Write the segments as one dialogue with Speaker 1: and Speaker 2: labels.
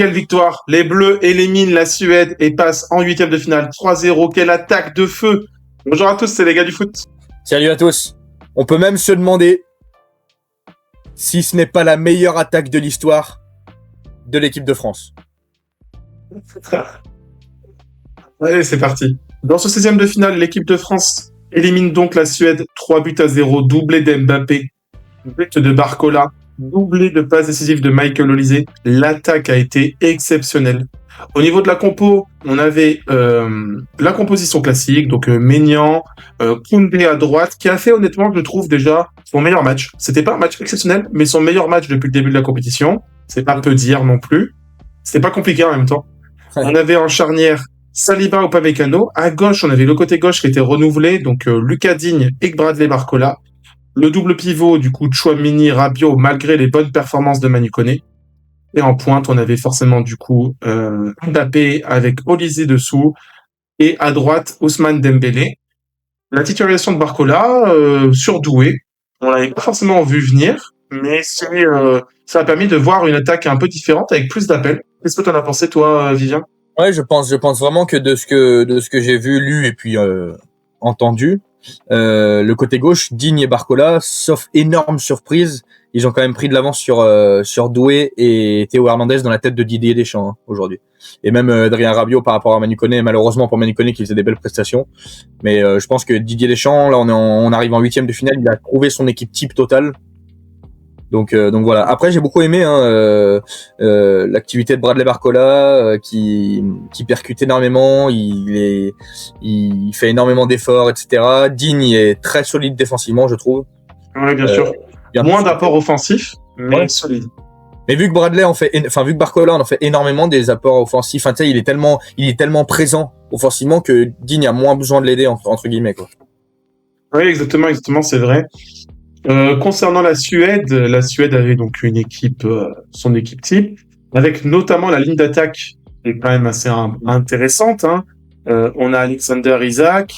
Speaker 1: Quelle victoire! Les Bleus éliminent la Suède et passent en huitième de finale 3-0. Quelle attaque de feu! Bonjour à tous, c'est les gars du foot.
Speaker 2: Salut à tous. On peut même se demander si ce n'est pas la meilleure attaque de l'histoire de l'équipe de France.
Speaker 1: Allez, c'est parti. Dans ce 16e de finale, l'équipe de France élimine donc la Suède 3-0, doublé d'Mbappé, but de Barcola, doublé de passes décisives de Michael Olise. L'attaque a été exceptionnelle. Au niveau de la compo, on avait la composition classique, donc Maignan, Koundé à droite, qui a fait honnêtement, je trouve déjà, son meilleur match. C'était pas un match exceptionnel, mais son meilleur match depuis le début de la compétition. C'est pas peu dire non plus. C'était pas compliqué en même temps. Ouais. On avait en charnière Saliba ou Upamecano. À gauche, on avait le côté gauche qui était renouvelé, donc Lucas Digne et Bradley Barcola. Le double pivot, du coup, Tchouaméni, Rabiot, malgré les bonnes performances de Manu Koné. Et en pointe, on avait forcément, du coup, Mbappé avec Olise dessous. Et à droite, Ousmane Dembélé. La titularisation de Barcola, surdoué. On l'avait pas forcément vu venir, mais ça a permis de voir une attaque un peu différente avec plus d'appels. Qu'est-ce que tu en as pensé, toi, Vivien?
Speaker 2: Ouais, je pense vraiment que de ce que j'ai vu, lu et puis entendu, le côté gauche, Digne et Barcola, sauf énorme surprise, ils ont quand même pris de l'avance sur Doué et Théo Hernandez dans la tête de Didier Deschamps aujourd'hui. Et même Adrien Rabiot par rapport à Manu Koné, malheureusement pour Manu Koné qui faisait des belles prestations. Mais je pense que Didier Deschamps, là on arrive en huitième de finale, il a trouvé son équipe type totale. Donc voilà. Après j'ai beaucoup aimé l'activité de Bradley Barcola qui percute énormément, il fait énormément d'efforts, etc. Digne est très solide défensivement, je trouve.
Speaker 1: Oui, bien sûr. Moins d'apports offensifs, mais solide.
Speaker 2: Mais vu que vu que Barcola en fait énormément des apports offensifs, tu sais, il est tellement présent offensivement que Digne a moins besoin de l'aider entre guillemets quoi.
Speaker 1: Oui, exactement, c'est vrai. Concernant la Suède avait donc une équipe, son équipe type, avec notamment la ligne d'attaque qui est quand même assez intéressante. Hein. On a Alexander Isak,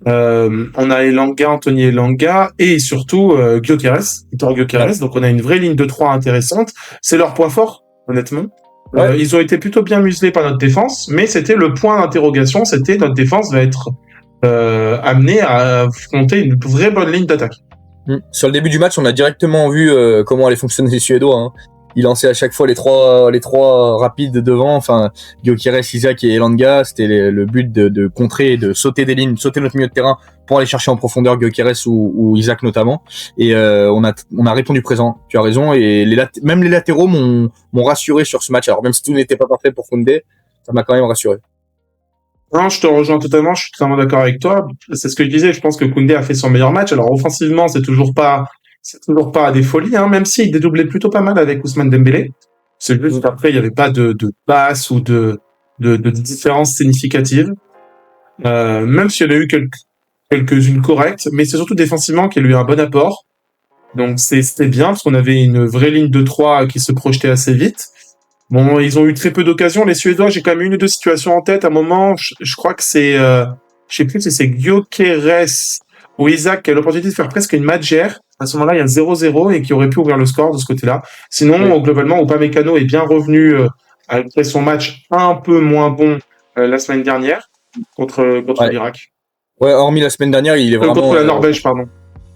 Speaker 1: on a Anthony Elanga et surtout Victor Gyökeres. Donc on a une vraie ligne de 3 intéressante. C'est leur point fort, honnêtement. Ouais. Ils ont été plutôt bien muselés par notre défense, mais c'était le point d'interrogation. C'était notre défense va être amenée à affronter une vraie bonne ligne d'attaque.
Speaker 2: Sur le début du match, on a directement vu comment allaient fonctionner les Suédois. Hein. Ils lançaient à chaque fois les trois rapides devant. Enfin, Gyökeres, Isak et Elanga, c'était le but de contrer, de sauter des lignes, sauter notre milieu de terrain pour aller chercher en profondeur Gyökeres ou Isak notamment. Et on a répondu présent. Tu as raison. Et même les latéraux m'ont rassuré sur ce match. Alors même si tout n'était pas parfait pour Koundé, ça m'a quand même rassuré.
Speaker 1: Non, je te rejoins totalement, je suis totalement d'accord avec toi. C'est ce que je disais, je pense que Koundé a fait son meilleur match. Alors offensivement, c'est toujours pas des folies, hein, même s'il dédoublait plutôt pas mal avec Ousmane Dembélé. C'est juste qu'après, il n'y avait pas de passe ou de différence significative. Même s'il y en a eu quelques-unes correctes, mais c'est surtout défensivement qu'il y a eu un bon apport. Donc c'était bien, parce qu'on avait une vraie ligne de 3 qui se projetait assez vite. Bon, ils ont eu très peu d'occasions. Les Suédois, j'ai quand même une ou deux situations en tête. À un moment, je crois que c'est, je sais plus si c'est Gyökeres ou Isak qui a l'opportunité de faire presque une match-gère. À ce moment-là, il y a 0-0 et qui aurait pu ouvrir le score de ce côté-là. Sinon, globalement, Upamecano est bien revenu après son match un peu moins bon la semaine dernière contre l'Irak.
Speaker 2: Ouais, hormis la semaine dernière, il est vraiment...
Speaker 1: Contre la Norvège, pardon.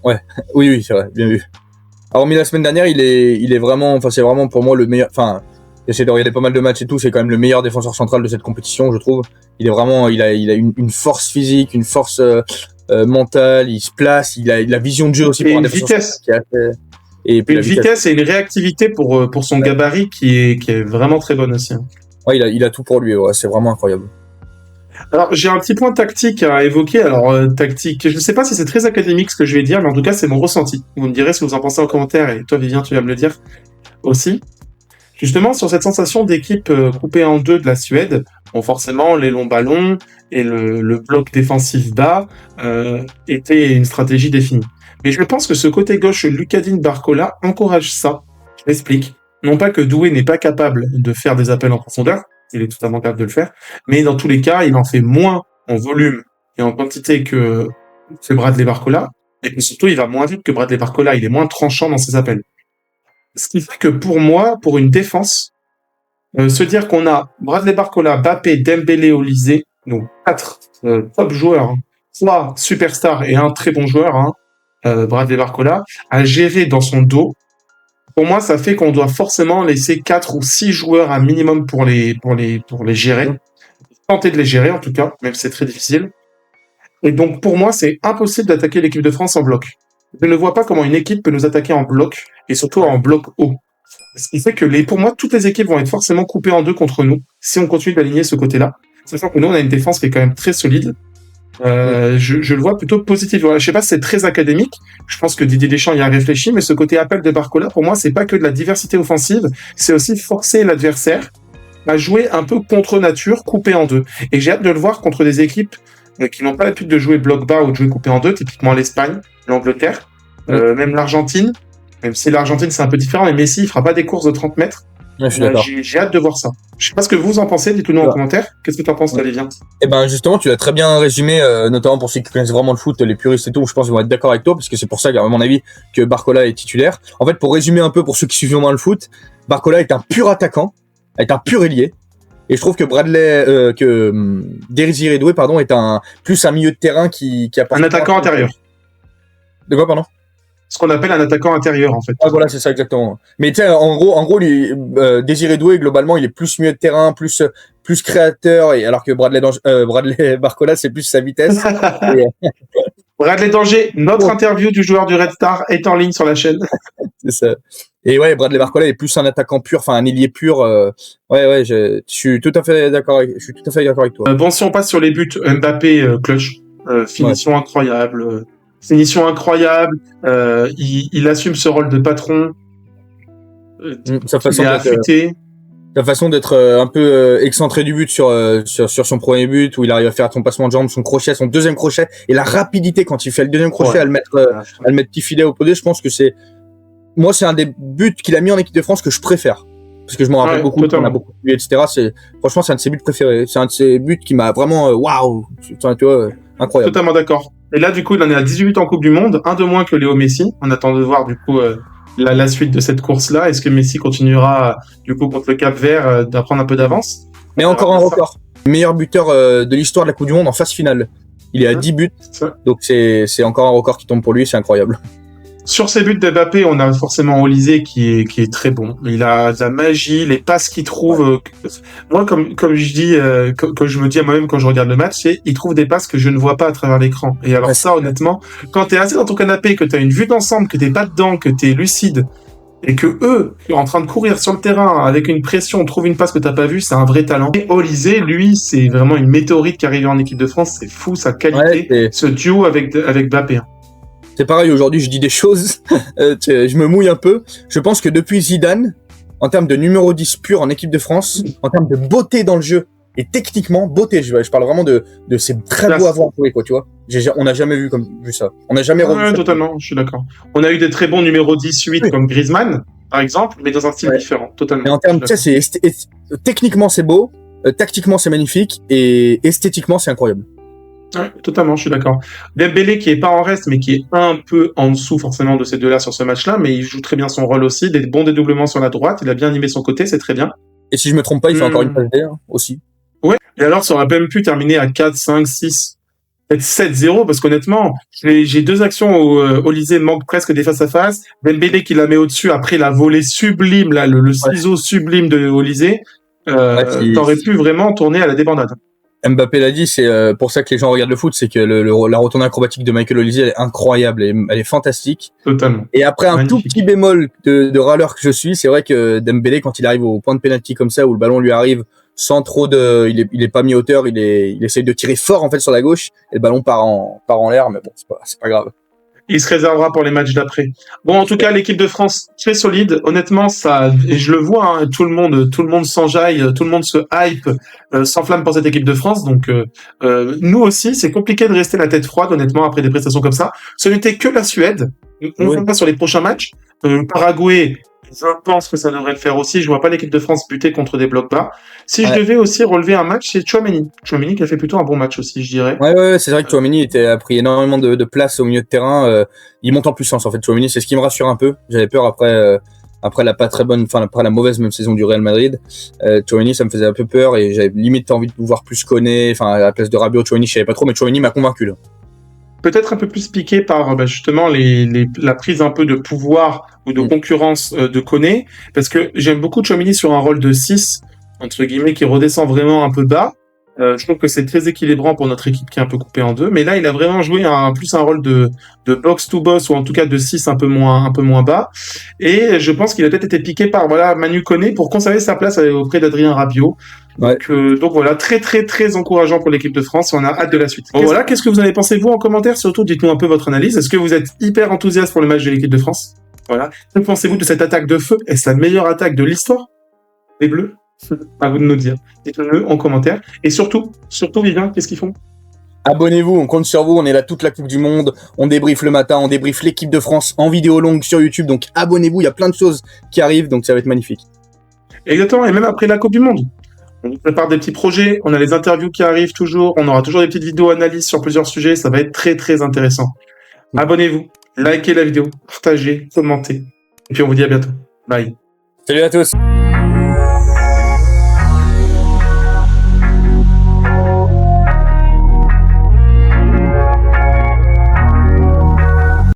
Speaker 2: Ouais, oui, c'est vrai, bien vu. Hormis la semaine dernière, il est vraiment... Enfin, c'est vraiment pour moi le meilleur... Enfin, j'essaie de regarder pas mal de matchs et tout, c'est quand même le meilleur défenseur central de cette compétition, je trouve. Il est vraiment... Il a une force physique, une force mentale, il se place, il a la vision de jeu aussi pour un défenseur central qui est assez...
Speaker 1: Et puis une vitesse et une réactivité pour son gabarit qui est vraiment très bonne aussi. Hein.
Speaker 2: Ouais, il a tout pour lui, ouais, c'est vraiment incroyable.
Speaker 1: Alors, j'ai un petit point tactique à évoquer. Alors, tactique, je ne sais pas si c'est très académique ce que je vais dire, mais en tout cas, c'est mon ressenti. Vous me direz ce que vous en pensez en commentaire, et toi, Vivien, tu vas me le dire aussi. Justement, sur cette sensation d'équipe coupée en deux de la Suède, bon, forcément, les longs ballons et le bloc défensif bas étaient une stratégie définie. Mais je pense que ce côté gauche, Lucas Digne Barcola, encourage ça. Je m'explique. Non pas que Doué n'est pas capable de faire des appels en profondeur, il est totalement capable de le faire, mais dans tous les cas, il en fait moins en volume et en quantité que Bradley Barcola, et surtout, il va moins vite que Bradley Barcola, il est moins tranchant dans ses appels. Ce qui fait que pour moi, pour une défense, Se dire qu'on a Bradley Barcola, Mbappé, Dembélé, Olysée, donc 4 top joueurs, hein, 3 superstars et un très bon joueur, hein, Bradley Barcola, à gérer dans son dos. Pour moi, ça fait qu'on doit forcément laisser 4 ou 6 joueurs un minimum pour les gérer. Tenter de les gérer, en tout cas, même si c'est très difficile. Et donc, pour moi, c'est impossible d'attaquer l'équipe de France en bloc. Je ne vois pas comment une équipe peut nous attaquer en bloc, et surtout en bloc haut. Ce qui fait que pour moi, toutes les équipes vont être forcément coupées en deux contre nous, si on continue d'aligner ce côté-là. Sachant que nous, on a une défense qui est quand même très solide. Je le vois plutôt positif. Voilà, je sais pas si c'est très académique. Je pense que Didier Deschamps y a réfléchi, mais ce côté appel de Barcola, pour moi, c'est pas que de la diversité offensive, c'est aussi forcer l'adversaire à jouer un peu contre nature, coupé en deux. Et j'ai hâte de le voir contre des équipes qui n'ont pas l'habitude de jouer bloc bas ou de jouer coupé en deux, typiquement l'Espagne, l'Angleterre, même l'Argentine. Même si l'Argentine, c'est un peu différent, mais Messi, il fera pas des courses de 30 mètres.
Speaker 2: Ouais, je suis d'accord.
Speaker 1: J'ai hâte de voir ça. Je sais pas ce que vous en pensez, dites-le nous en commentaire. Qu'est-ce que tu en penses, Olivien?
Speaker 2: Eh ben, justement, tu l'as très bien résumé, notamment pour ceux qui connaissent vraiment le foot, les puristes et tout, je pense qu'ils vont être d'accord avec toi, parce que c'est pour ça, à mon avis, que Barcola est titulaire. En fait, pour résumer un peu pour ceux qui suivent moins le foot, Barcola est un pur attaquant, est un pur ailier. Et je trouve que Désiré Doué, pardon, est plus un milieu de terrain qui apporte.
Speaker 1: Un attaquant intérieur.
Speaker 2: De quoi, pardon?
Speaker 1: Ce qu'on appelle un attaquant intérieur, en fait.
Speaker 2: Ah, voilà, c'est ça, exactement. Mais tu sais, en gros, Désiré Doué, globalement, il est plus milieu de terrain, plus créateur, et alors que Bradley Barcola, c'est plus sa vitesse.
Speaker 1: Bradley Danger, notre interview du joueur du Red Star est en ligne sur la chaîne.
Speaker 2: C'est ça. Et ouais, Bradley Barcola est plus un attaquant pur, enfin un ailier pur. Ouais, je suis tout à fait d'accord avec toi.
Speaker 1: Bon, si on passe sur les buts, Mbappé, clutch, finition incroyable. Finition incroyable. Il assume ce rôle de patron.
Speaker 2: Sa façon d'être un peu excentré du but sur son premier but, où il arrive à faire son passement de jambe, son crochet, son deuxième crochet, et la rapidité quand il fait le deuxième crochet à le mettre petit filet opposé. Je pense que c'est un des buts qu'il a mis en équipe de France que je préfère, parce que je m'en rappelle beaucoup, on a beaucoup vu, etc. Franchement, c'est un de ses buts préférés. C'est un de ses buts qui m'a vraiment waouh, tu vois, incroyable.
Speaker 1: Totalement d'accord. Et là, du coup, il en est à 18 en Coupe du Monde, un de moins que Léo Messi. On attend de voir du coup la suite de cette course-là. Est-ce que Messi continuera du coup contre le Cap-Vert d'apprendre un peu d'avance?
Speaker 2: Mais encore un record. Meilleur buteur de l'histoire de la Coupe du Monde en phase finale. Il est à 10 buts, donc c'est encore un record qui tombe pour lui, c'est incroyable.
Speaker 1: Sur ces buts d'Mbappé, on a forcément Olysée qui est très bon. Il a de la magie, les passes qu'il trouve. Moi, comme je dis, que je me dis à moi-même quand je regarde le match, il trouve des passes que je ne vois pas à travers l'écran. Et alors ça, honnêtement, quand t'es assis dans ton canapé, que t'as une vue d'ensemble, que t'es pas dedans, que t'es lucide, et que eux, en train de courir sur le terrain avec une pression, trouve une passe que t'as pas vue, c'est un vrai talent. Et Olysée, lui, c'est vraiment une météorite qui arrive en équipe de France. C'est fou sa qualité, ce duo avec Mbappé.
Speaker 2: C'est pareil, aujourd'hui je dis des choses, je me mouille un peu. Je pense que depuis Zidane, en termes de numéro 10 pur en équipe de France, en termes de beauté dans le jeu, et techniquement, beauté, je parle vraiment de c'est très beau à voir jouer, quoi, tu vois. On n'a jamais vu ça. On n'a jamais revu ça.
Speaker 1: Totalement, je suis d'accord. On a eu des très bons numéros 18 comme Griezmann, par exemple, mais dans un style différent, totalement.
Speaker 2: Mais en termes, tu sais, techniquement c'est beau, tactiquement c'est magnifique, et esthétiquement c'est incroyable.
Speaker 1: Ouais, totalement, je suis d'accord. Dembélé qui est pas en reste, mais qui est un peu en dessous forcément de ces deux-là sur ce match-là, mais il joue très bien son rôle aussi, des bons dédoublements sur la droite, il a bien animé son côté, c'est très bien.
Speaker 2: Et si je me trompe pas, il fait encore une passe D aussi.
Speaker 1: Ouais, et alors ça aurait même pu terminer à 4, 5, 6, peut-être 7-0, parce qu'honnêtement, j'ai deux actions où Olysée manque presque des face-à-face, Dembélé qui la met au-dessus, après la volée sublime, là, le ciseau sublime de Olysée, t'aurais pu vraiment tourner à la débandade.
Speaker 2: Mbappé l'a dit, c'est pour ça que les gens regardent le foot, c'est que la retournée acrobatique de Michael Olysée, elle est incroyable, elle est fantastique.
Speaker 1: Totalement.
Speaker 2: Et après un tout petit bémol de râleur que je suis, c'est vrai que Dembélé, quand il arrive au point de pénalty comme ça, où le ballon lui arrive sans trop il est pas mis hauteur, il essaye de tirer fort en fait sur la gauche, et le ballon part en l'air, mais bon, c'est pas grave.
Speaker 1: Il se réservera pour les matchs d'après. Bon, en tout cas, l'équipe de France très solide. Honnêtement, ça, et je le vois, hein, tout le monde s'enjaille, tout le monde se hype, s'enflamme pour cette équipe de France. Donc, nous aussi, c'est compliqué de rester la tête froide, honnêtement, après des prestations comme ça. Ce n'était que la Suède. On ne va pas sur les prochains matchs. Paraguay, je pense que ça devrait le faire aussi. Je vois pas l'équipe de France buter contre des blocs bas. Si je devais aussi relever un match, c'est Tchouaméni. Tchouaméni qui a fait plutôt un bon match aussi, je dirais.
Speaker 2: Ouais, c'est vrai que Tchouaméni a pris énormément de place au milieu de terrain. Il monte en puissance, en fait. Tchouaméni, c'est ce qui me rassure un peu. J'avais peur après après après la mauvaise même saison du Real Madrid. Tchouaméni, ça me faisait un peu peur et j'avais limite envie de voir plus Koné. Enfin, à la place de Rabiot, Tchouaméni, je savais pas trop, mais Tchouaméni m'a convaincu là.
Speaker 1: Peut-être un peu plus piqué par justement la prise un peu de pouvoir ou de concurrence de Koné, parce que j'aime beaucoup Tchouaméni sur un rôle de 6, entre guillemets, qui redescend vraiment un peu bas. Je trouve que c'est très équilibrant pour notre équipe qui est un peu coupée en deux, mais là il a vraiment joué plus un rôle de box to boss, ou en tout cas de 6 un peu moins bas, et je pense qu'il a peut-être été piqué par Manu Koné pour conserver sa place auprès d'Adrien Rabiot.
Speaker 2: Ouais.
Speaker 1: Donc voilà, très très très encourageant pour l'équipe de France, et on a hâte de la suite. Bon, voilà, qu'est-ce que vous en avez pensé vous en commentaire? Surtout dites-nous un peu votre analyse. Est-ce que vous êtes hyper enthousiaste pour le match de l'équipe de France? Voilà. Que pensez-vous de cette attaque de feu? Est-ce la meilleure attaque de l'histoire des Bleus? À vous de nous dire. Dites-le en commentaire. Et surtout, Vivien, qu'est-ce qu'ils font?
Speaker 2: Abonnez-vous, on compte sur vous, on est là toute la Coupe du Monde, on débriefe le matin, on débriefe l'équipe de France en vidéo longue sur YouTube, donc abonnez-vous, il y a plein de choses qui arrivent, donc ça va être magnifique.
Speaker 1: Exactement, et même après la Coupe du Monde. On nous prépare des petits projets, on a les interviews qui arrivent toujours, on aura toujours des petites vidéos analyses sur plusieurs sujets, ça va être très très intéressant. Abonnez-vous, likez la vidéo, partagez, commentez, et puis on vous dit à bientôt. Bye.
Speaker 2: Salut à tous.